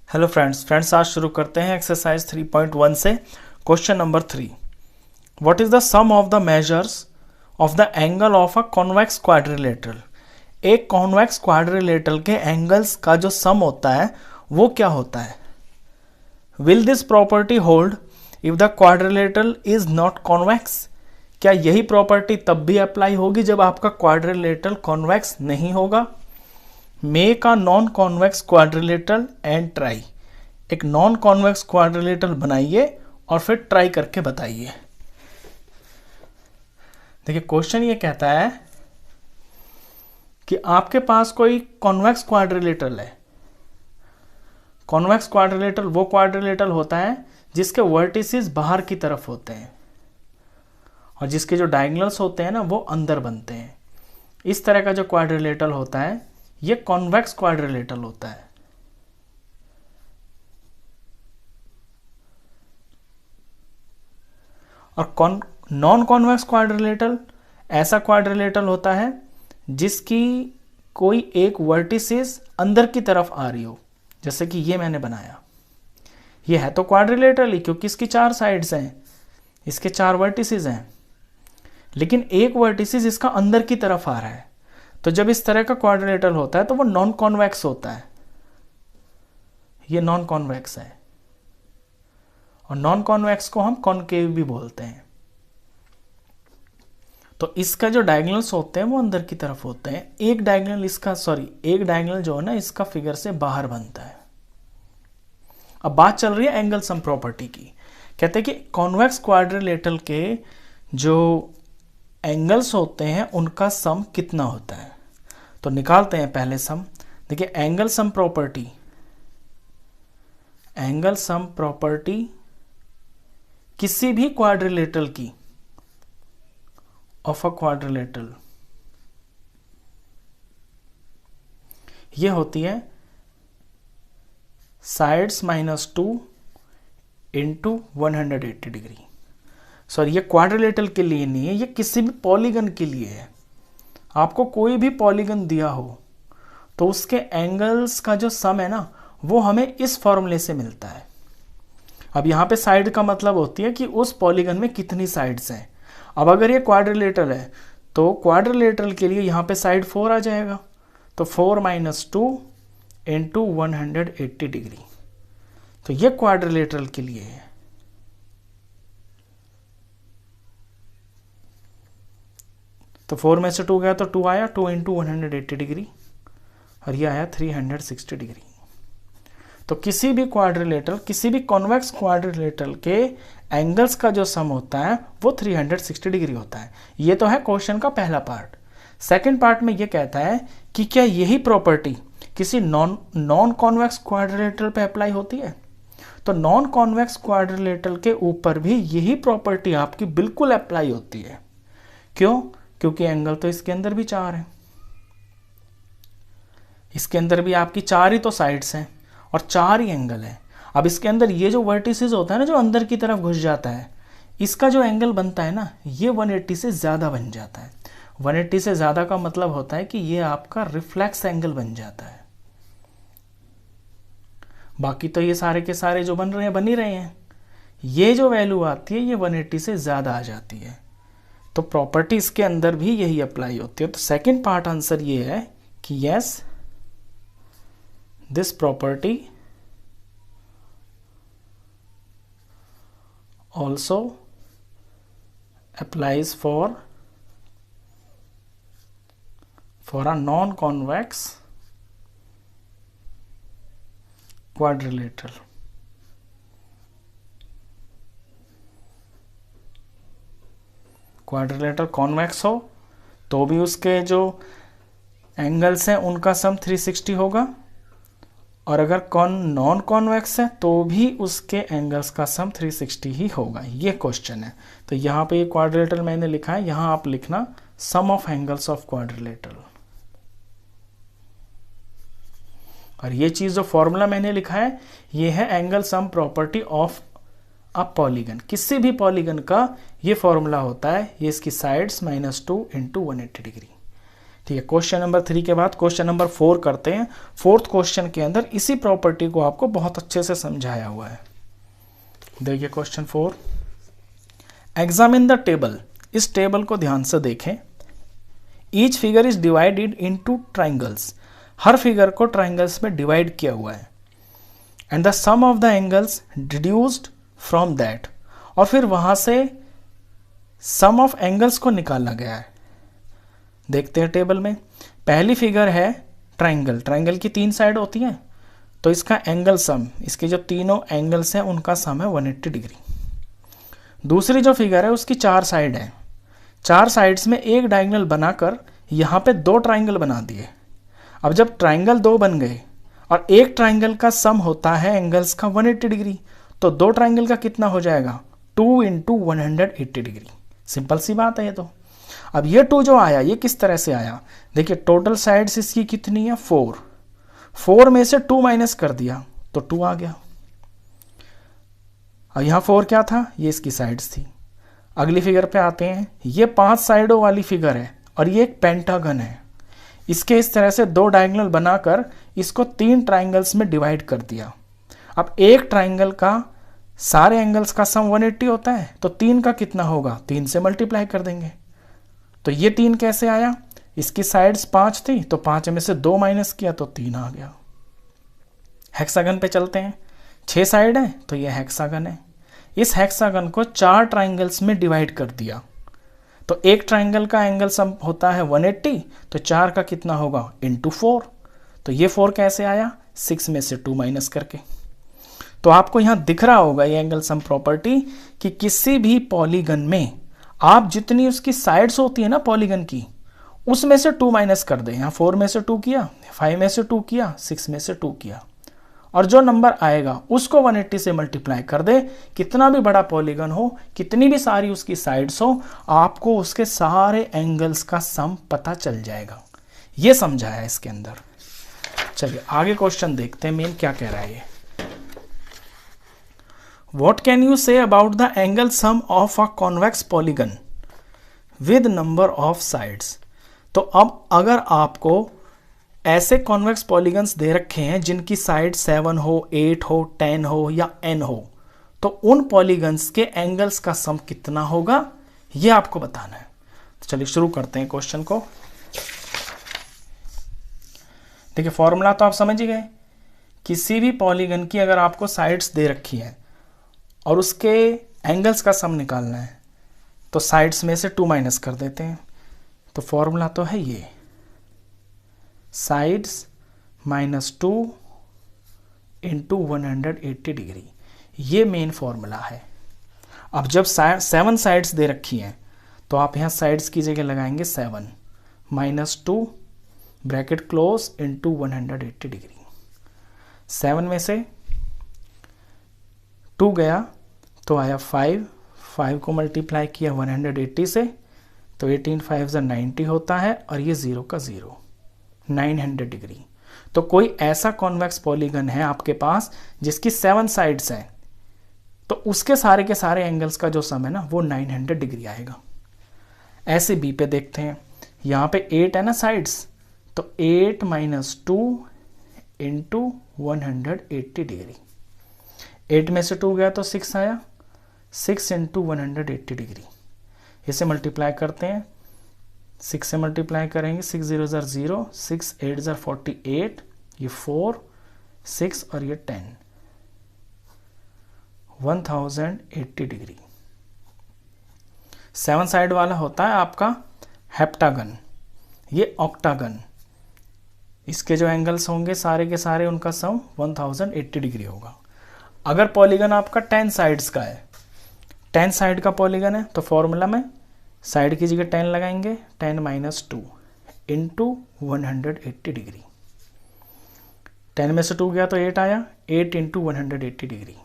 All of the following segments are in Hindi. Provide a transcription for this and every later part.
हेलो फ्रेंड्स आज शुरू करते हैं एक्सरसाइज 3.1 से। Question number 3, what is the sum of the measures of the angle of a convex quadrilateral. एक कॉन्वेक्स क्वाड्रिलेटरल के एंगल्स का जो सम होता है वो क्या होता है। Will this property hold if the quadrilateral is not convex. क्या यही प्रॉपर्टी तब भी अप्लाई होगी जब आपका क्वाड्रिलेटरल कॉन्वेक्स नहीं होगा। Make a non convex quadrilateral and try. एक नॉन कॉन्वेक्स क्वाड्रिलेटरल बनाइए और फिर ट्राई करके बताइए। देखिए क्वेश्चन ये कहता है कि आपके पास कोई कॉन्वेक्स क्वाड्रिलेटरल है। कॉन्वेक्स क्वाड्रिलेटरल वो क्वाड्रिलेटरल होता है जिसके वर्टिसेस बाहर की तरफ होते हैं और जिसके जो डायगोनल्स होते हैं ना वो अंदर बनते हैं। इस तरह का जो क्वाड्रिलेटरल होता है ये कॉन्वेक्स क्वाड्रिलेटरल होता है। और नॉन कॉन्वेक्स क्वाड्रिलेटरल ऐसा क्वाड्रिलेटरल होता है जिसकी कोई एक वर्टिसेस अंदर की तरफ आ रही हो, जैसे कि ये मैंने बनाया। ये है तो क्वाड्रिलेटरल ही क्योंकि इसकी 4 साइड्स हैं, इसके 4 वर्टिसेस हैं, लेकिन एक वर्टिसेस इसका अंदर की तरफ आ रहा है। तो जब इस तरह का क्वाड्रिलेटरल होता है तो वो नॉन कॉन्वेक्स होता है। ये नॉन कॉन्वेक्स है और नॉन कॉन्वेक्स को हम कॉनकेव भी बोलते हैं। तो इसका जो डायगोनल्स होते हैं वो अंदर की तरफ होते हैं। एक डायगोनल जो है ना इसका फिगर से बाहर बनता है। अब बात चल रही है एंगल सम प्रॉपर्टी की। कहते हैं कि कॉन्वेक्स क्वाड्रिलेटरल के जो एंगल्स होते हैं उनका सम कितना होता है। तो निकालते हैं पहले सम। देखिए एंगल सम प्रॉपर्टी किसी भी क्वाड्रिलेटरल की ऑफ अ क्वाड्रिलेटरल ये होती है साइड्स -2 इंटू 180 डिग्री। सॉरी ये क्वाड्रिलेटरल के लिए नहीं है, ये किसी भी पॉलीगन के लिए है। आपको कोई भी पॉलीगन दिया हो तो उसके एंगल्स का जो सम है ना वो हमें इस फॉर्मूले से मिलता है। अब यहाँ पे साइड का मतलब होती है कि उस पॉलीगन में कितनी साइड्स हैं। अब अगर ये क्वाड्रिलेटरल है तो क्वाड्रिलेटरल के लिए यहाँ पे साइड 4 आ जाएगा, तो 4 - 2 इंटू 180 डिग्री। तो ये क्वाड्रिलेटरल के लिए है। तो 4 में से 2 गया तो 2 आया, 2 इंटू 180 डिग्री और ये आया 360 डिग्री। तो किसी भी कॉन्वेक्स क्वाड्रिलेटरल के एंगल्स का जो सम होता है वो 360 डिग्री होता है। ये तो है क्वेश्चन का पहला पार्ट। सेकंड पार्ट में ये कहता है कि क्या यही प्रॉपर्टी किसी नॉन कॉन्वेक्स क्वाड्रिलेटरल पे अप्लाई होती है। तो नॉन कॉन्वेक्स क्वाड्रिलेटरल के ऊपर भी यही प्रॉपर्टी आपकी बिल्कुल अप्लाई होती है। क्यों? क्योंकि एंगल तो इसके अंदर भी 4 है, इसके अंदर भी आपकी 4 ही तो साइड्स हैं और 4 ही एंगल है। अब इसके अंदर ये जो वर्टिसेस होता है ना जो अंदर की तरफ घुस जाता है, इसका जो एंगल बनता है ना ये 180 से ज़्यादा बन जाता है। 180 से ज़्यादा का मतलब होता है कि ये आपका रिफ्लेक्स एंगल बन जाता है। बाकी तो ये सारे के सारे जो बन ही रहे हैं। ये जो वैल्यू आती है ये 180 से ज़्यादा आ जाती है। तो प्रॉपर्टी इसके अंदर भी यही अप्लाई होती है। तो सेकंड पार्ट आंसर ये है कि yes this property also applies for a non-convex quadrilateral। Quadrilateral convex हो तो भी उसके जो एंगल्स हैं उनका सम 360 होगा, और अगर नॉन कॉन्वेक्स है तो भी उसके एंगल्स का सम 360 ही होगा। ये क्वेश्चन है। तो यहाँ पे ये क्वाड्रिलेटरल मैंने लिखा है, यहाँ आप लिखना सम ऑफ एंगल्स ऑफ क्वाड्रिलेटरल। और ये चीज़ जो फॉर्मूला मैंने लिखा है ये है angle sum property of a polygon. किसी भी पॉलीगन का ये फॉर्मूला होता है। ये इसकी साइड्स -2 इंटू 180 डिग्री। ठीक है, क्वेश्चन नंबर 3 के बाद क्वेश्चन नंबर 4 करते हैं। फोर्थ क्वेश्चन के अंदर इसी प्रॉपर्टी को आपको बहुत अच्छे से समझाया हुआ है। देखिए क्वेश्चन 4, एग्जामिन द टेबल। इस टेबल को ध्यान से देखें। Each figure is divided into triangles. हर फिगर को ट्राइंगल्स में डिवाइड किया हुआ है। And the sum of the angles deduced from that, और फिर वहां से सम ऑफ एंगल्स को निकाला गया है। देखते हैं टेबल में। पहली फिगर है ट्राइंगल। ट्राइंगल की 3 साइड होती हैं, तो इसका एंगल सम, इसके जो तीनों एंगल्स हैं उनका सम है 180 डिग्री। दूसरी जो फिगर है उसकी 4 साइड है। 4 साइड्स में एक डायगोनल बनाकर यहाँ पे 2 ट्राइंगल बना दिए। अब जब ट्राइंगल 2 बन गए और एक ट्राइंगल का सम होता है एंगल्स का 180 डिग्री, तो 2 ट्राइंगल का कितना हो जाएगा? 2 इंटू 180 डिग्री। सिंपल सी बात है ये तो। अब ये 2 जो आया ये किस तरह से आया? देखिए टोटल साइड्स इसकी कितनी है? 4 में से 2 माइनस कर दिया तो 2 आ गया। अब यहाँ 4 क्या था? ये इसकी साइड्स थी। अगली फिगर पे आते हैं। ये 5 साइडों वाली फिगर है और ये एक पेंटागन है। इसके इस तरह से 2 डायगोनल बनाकर इसको 3 ट्राइंगल्स में डिवाइड कर दिया। अब एक ट्राइंगल का सारे एंगल्स का सम 180 होता है, तो 3 का कितना होगा? 3 से मल्टीप्लाई कर देंगे। तो ये 3 कैसे आया? इसकी साइड्स 5 थी, तो 5 में से 2 माइनस किया तो 3 आ गया। हेक्सागन पे चलते हैं। 6 साइड है तो ये हेक्सागन है। इस हेक्सागन को 4 ट्राइंगल्स में डिवाइड कर दिया, तो एक ट्राइंगल का एंगल सम होता है 180, तो 4 का कितना होगा? इंटू 4। तो ये 4 कैसे आया? 6 में से 2 माइनस करके। तो आपको यहां दिख रहा होगा ये एंगल सम प्रॉपर्टी कि किसी भी पॉलीगन में आप जितनी उसकी साइड्स होती है ना पॉलीगन की, उसमें से 2 माइनस कर दें। यहाँ 4 में से 2 किया, 5 में से 2 किया, 6 में से 2 किया, और जो नंबर आएगा उसको 180 से मल्टीप्लाई कर दे। कितना भी बड़ा पॉलीगन हो, कितनी भी सारी उसकी साइड्स हो, आपको उसके सारे एंगल्स का सम पता चल जाएगा। ये समझाया इसके अंदर। चलिए आगे क्वेश्चन देखते हैं मेन क्या कह रहा है ये। What can you say about the angle sum of a convex polygon with number of sides? तो अब अगर आपको ऐसे कॉन्वेक्स पॉलीगन्स दे रखे हैं जिनकी साइड 7 हो, 8 हो, 10 हो या n हो, तो उन पॉलीगन्स के एंगल्स का सम कितना होगा ये आपको बताना है। तो चलिए शुरू करते हैं क्वेश्चन को। देखिए फॉर्मूला तो आप समझ ही गए। किसी भी पॉलीगन की अगर आपको साइड्स दे रखी है और उसके एंगल्स का सम निकालना है, तो साइड्स में से 2 माइनस कर देते हैं। तो फॉर्मूला तो है ये, साइड्स माइनस 2 इंटू 180 डिग्री। ये मेन फॉर्मूला है। अब जब 7 साइड्स दे रखी हैं, तो आप यहाँ साइड्स की जगह लगाएंगे 7 minus 2 bracket close into 180 degree. 7 में से 2 गया तो आया 5 को मल्टीप्लाई किया 180 से, तो 18 5 90 होता है, और ये 0 का 0, 900 डिग्री। तो कोई ऐसा कॉन्वेक्स पॉलीगन है आपके पास जिसकी 7 साइड्स हैं, तो उसके सारे के सारे एंगल्स का जो सम है ना वो 900 डिग्री आएगा। ऐसे बी पे देखते हैं। यहाँ पे 8 है ना साइड्स, तो 8 माइनस 2 इंटू 180 डिग्री। 8 में से 2 गया तो 6 आया, 6 इंटू 180 डिग्री। इसे मल्टीप्लाई करते हैं। 6 से मल्टीप्लाई करेंगे, 6 0 0, 6 8 48, ये 4 6 और ये 10, 1080 डिग्री। 7 साइड वाला होता है आपका हेप्टागन, ये ऑक्टागन। इसके जो एंगल्स होंगे सारे के सारे उनका सम 1080 डिग्री होगा। अगर पॉलीगन आपका 10 साइड्स का है, 10 साइड का पॉलीगन है, तो फॉर्मूला में साइड की जगह 10 लगाएंगे, 10 माइनस 2 इंटू 180 डिग्री। 10 में से 2 गया तो 8 आया, 8 इंटू 180 डिग्री।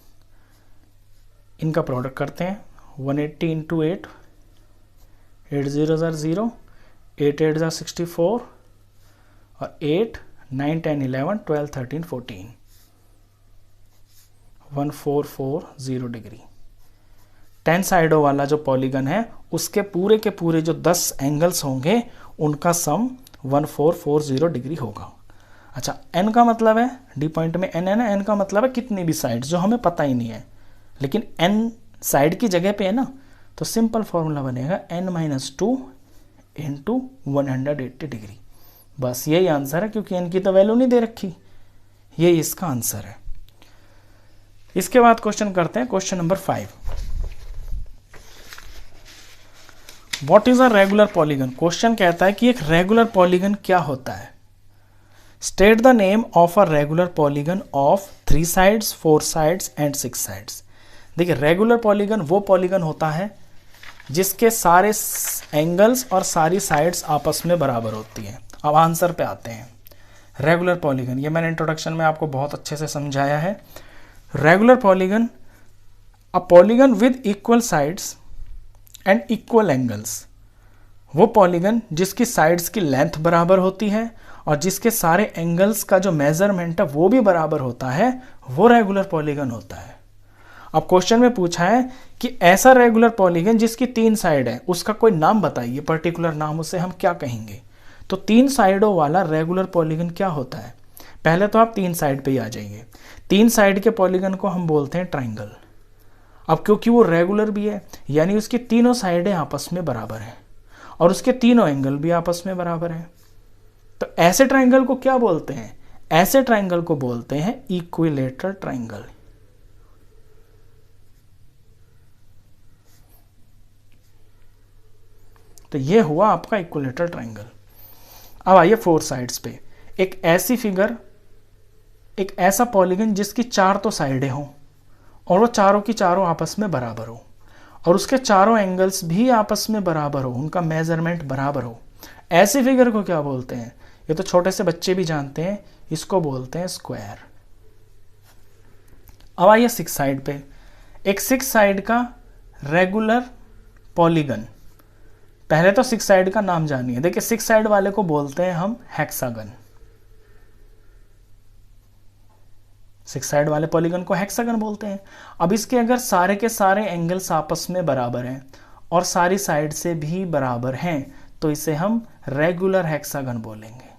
इनका प्रोडक्ट करते हैं। 180 इंटू 8, 8 0 0, 8 8 64, और 8 9 10 11 12 13 14, 1440 डिग्री। 10 साइडों वाला जो पॉलीगन है उसके पूरे के पूरे जो 10 एंगल्स होंगे उनका सम 1440 डिग्री होगा। अच्छा, एन का मतलब है, डी पॉइंट में एन है ना, एन का मतलब है कितनी भी साइड, जो हमें पता ही नहीं है, लेकिन एन साइड की जगह पे है ना, तो सिंपल फॉर्मूला बनेगा n-2 इंटू 180 डिग्री। बस यही आंसर है, क्योंकि एन की तो वैल्यू नहीं दे रखी, यही इसका आंसर है। इसके बाद क्वेश्चन करते हैं, question number 5। What is a regular polygon. Question कहता है कि एक रेगुलर पॉलीगन क्या होता है। State the name of a regular polygon of 3 sides, 4 sides and 6 sides. देखिए, रेगुलर पॉलीगन वो पॉलीगन होता है जिसके सारे एंगल्स और सारी साइड्स आपस में बराबर होती हैं। अब आंसर पे आते हैं। रेगुलर पॉलीगन, ये मैंने इंट्रोडक्शन में आपको बहुत अच्छे से समझाया है। Regular polygon, a polygon with equal sides and equal angles. वो पॉलीगन जिसकी साइड्स की लेंथ बराबर होती है और जिसके सारे एंगल्स का जो मेजरमेंट है वो भी बराबर होता है, वो रेगुलर पॉलीगन होता है। अब क्वेश्चन में पूछा है कि ऐसा रेगुलर पॉलीगन जिसकी 3 साइड है, उसका कोई नाम बताइए, पर्टिकुलर नाम, उसे हम क्या कहेंगे। तो 3 साइडों वाला रेगुलर पॉलीगन क्या होता है। पहले तो आप 3 साइड पे ही आ जाइए। 3 साइड के पॉलीगन को हम बोलते हैं ट्राइंगल। अब क्योंकि वो रेगुलर भी है, यानी उसकी तीनों साइडें आपस में बराबर हैं और उसके तीनों एंगल भी आपस में बराबर हैं, तो ऐसे ट्राइंगल को क्या बोलते हैं। ऐसे ट्राइंगल को बोलते हैं इक्विलेटरल ट्राइंगल। तो ये हुआ आपका इक्विलेटरल ट्राइंगल। अब आइए 4 साइड्स पे। एक ऐसी फिगर, एक ऐसा पॉलीगन जिसकी 4 तो साइडें हों और वो चारों की चारों आपस में बराबर हो और उसके चारों एंगल्स भी आपस में बराबर हो, उनका मेजरमेंट बराबर हो। ऐसी फिगर को क्या बोलते हैं। ये तो छोटे से बच्चे भी जानते हैं, इसको बोलते हैं स्क्वायर। अब आइए 6 साइड पे। एक 6 साइड का रेगुलर पॉलीगन। पहले तो 6 साइड का नाम जानिए। देखिए, 6 साइड वाले को बोलते हैं हम हेक्सागन। 6 साइड वाले पॉलीगन को हेक्सागन बोलते हैं। अब इसके अगर सारे के सारे एंगल्स आपस में बराबर हैं और सारी साइड से भी बराबर हैं, तो इसे हम रेगुलर हेक्सागन बोलेंगे।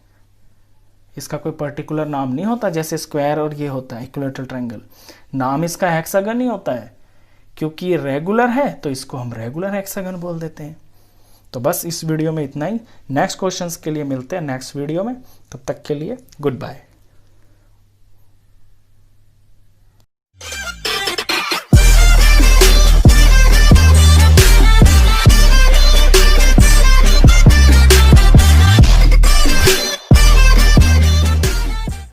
इसका कोई पर्टिकुलर नाम नहीं होता, जैसे स्क्वायर और ये होता है इक्विलेटरल ट्रायंगल। नाम इसका हेक्सागन ही होता है, क्योंकि ये रेगुलर है तो इसको हम रेगुलर हेक्सागन बोल देते हैं। तो बस इस वीडियो में इतना ही। नेक्स्ट क्वेश्चंस के लिए मिलते हैं नेक्स्ट वीडियो में। तब तक के लिए गुड बाय।